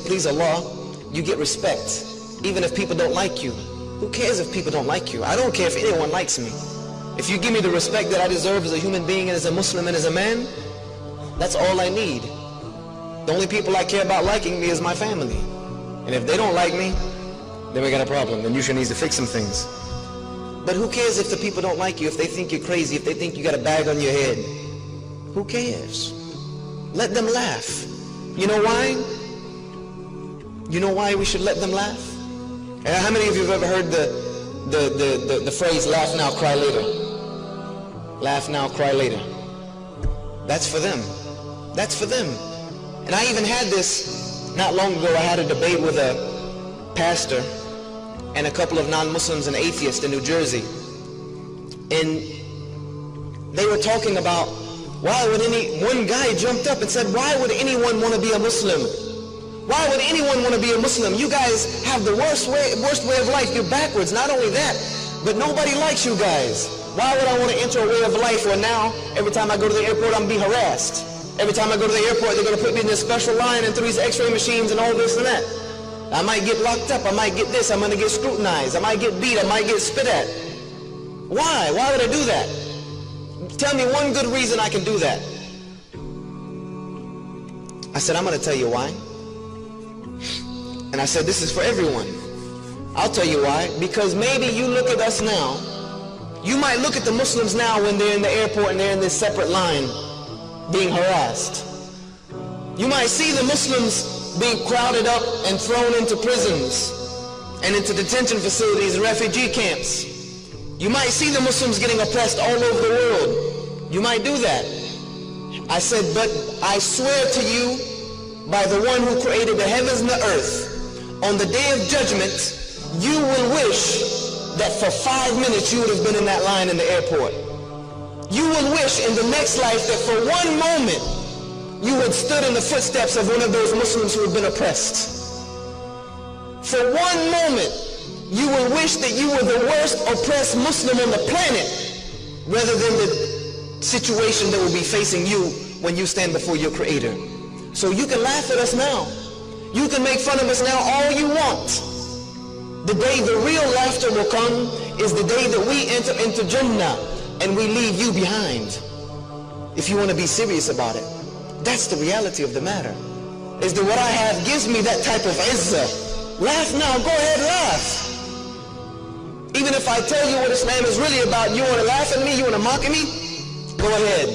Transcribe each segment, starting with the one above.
to please Allah, you get respect, even if people don't like you. Who cares if people don't like you? I don't care if anyone likes me. If you give me the respect that I deserve as a human being and as a Muslim and as a man, that's all I need. The only people I care about liking me is my family. And if they don't like me, then we got a problem. Then you should need to fix some things. But who cares if the people don't like you, if they think you're crazy, if they think you got a bag on your head? Who cares? Let them laugh. You know why? You know why we should let them laugh? And how many of you have ever heard the phrase, laugh now, cry later? Laugh now, cry later. That's for them. That's for them. And I even had this, not long ago, I had a debate with a pastor and a couple of non-Muslims and atheists in New Jersey. And they were talking about, one guy jumped up and said, why would anyone want to be a Muslim? Why would anyone want to be a Muslim? You guys have the worst way of life. You're backwards. Not only that, but nobody likes you guys. Why would I want to enter a way of life where now, every time I go to the airport, I'm being harassed? Every time I go to the airport, they're going to put me in this special line and through these x-ray machines and all this and that. I might get locked up. I might get this. I'm going to get scrutinized. I might get beat. I might get spit at. Why? Why would I do that? Tell me one good reason I can do that. I said, I'm going to tell you why. And I said, this is for everyone. I'll tell you why. Because maybe you look at us now. You might look at the Muslims now when they're in the airport and they're in this separate line being harassed. You might see the Muslims being crowded up and thrown into prisons and into detention facilities and refugee camps. You might see the Muslims getting oppressed all over the world. You might do that. I said, but I swear to you by the one who created the heavens and the earth, on the day of judgment, you will wish that for 5 minutes you would have been in that line in the airport. You will wish in the next life that for 1 moment you had stood in the footsteps of one of those Muslims who had been oppressed. For 1 moment you will wish that you were the worst oppressed Muslim on the planet rather than the situation that will be facing you when you stand before your Creator. So you can laugh at us now. You can make fun of us now all you want. The day the real laughter will come is the day that we enter into Jannah and we leave you behind. If you want to be serious about it, that's the reality of the matter. Is that what I have gives me that type of izzah. Laugh now, go ahead, laugh. Even if I tell you what Islam is really about, you want to laugh at me, you want to mock at me, go ahead.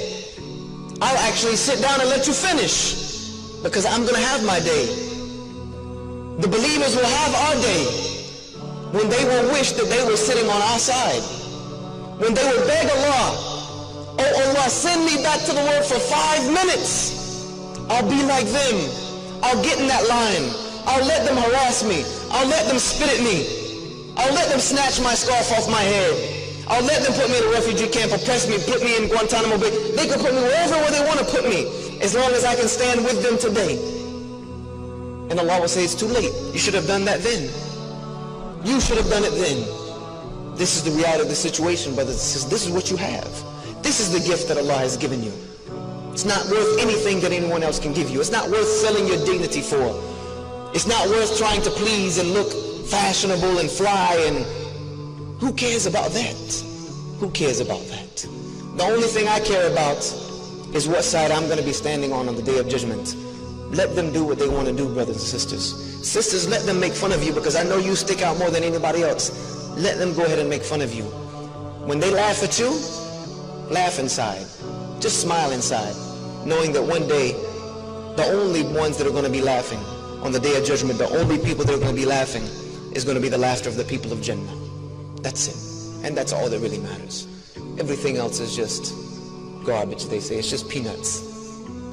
I'll actually sit down and let you finish, because I'm going to have my day. The believers will have our day, when they will wish that they were sitting on our side, when they will beg Allah, oh Allah, send me back to the world for 5 minutes. I'll be like them. I'll get in that line. I'll let them harass me. I'll let them spit at me. I'll let them snatch my scarf off my head. I'll let them put me in a refugee camp, oppress me, put me in Guantanamo Bay. They can put me wherever they want to put me, as long as I can stand with them today. And Allah will say, it's too late. You should have done that then. You should have done it then. This is the reality of the situation, brothers and sisters. This is what you have. This is the gift that Allah has given you. It's not worth anything that anyone else can give you. It's not worth selling your dignity for. It's not worth trying to please and look fashionable and fly, and who cares about that? Who cares about that? The only thing I care about is what side I'm going to be standing on the day of judgment. Let them do what they want to do, brothers and sisters. Sisters, let them make fun of you, because I know you stick out more than anybody else. Let them go ahead and make fun of you. When they laugh at you, laugh inside. Just smile inside, knowing that one day, the only ones that are going to be laughing on the day of judgment, the only people that are going to be laughing is going to be the laughter of the people of Jannah. That's it. And that's all that really matters. Everything else is just garbage, they say. It's just peanuts.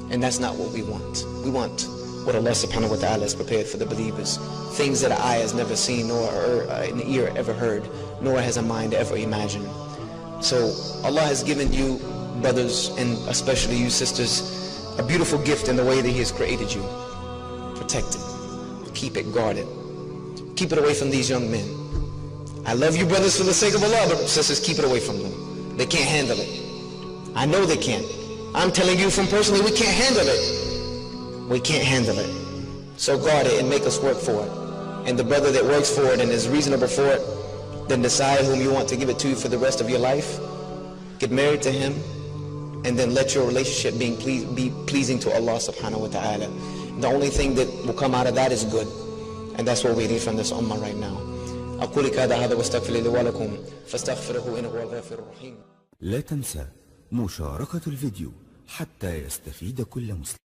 And that's not what we want. We want what Allah subhanahu wa ta'ala has prepared for the believers. Things that an eye has never seen, nor an ear ever heard, nor has a mind ever imagined. So Allah has given you, brothers, and especially you sisters, a beautiful gift in the way that He has created you. Protect it. Keep it guarded. Keep it away from these young men. I love you, brothers, for the sake of Allah, but sisters, keep it away from them. They can't handle it. I know they can't. I'm telling you from personally, we can't handle it. We can't handle it. So guard it and make us work for it. And the brother that works for it and is reasonable for it, then decide whom you want to give it to for the rest of your life. Get married to him, and then let your relationship be pleasing to Allah subhanahu wa ta'ala. The only thing that will come out of that is good. And that's what we need from this ummah right now. أقول هذا واستغفر لي ولكم فاستغفروه إنه هو الغفور الرحيم. لا تنسى مشاركة الفيديو حتى يستفيد كل مسلم.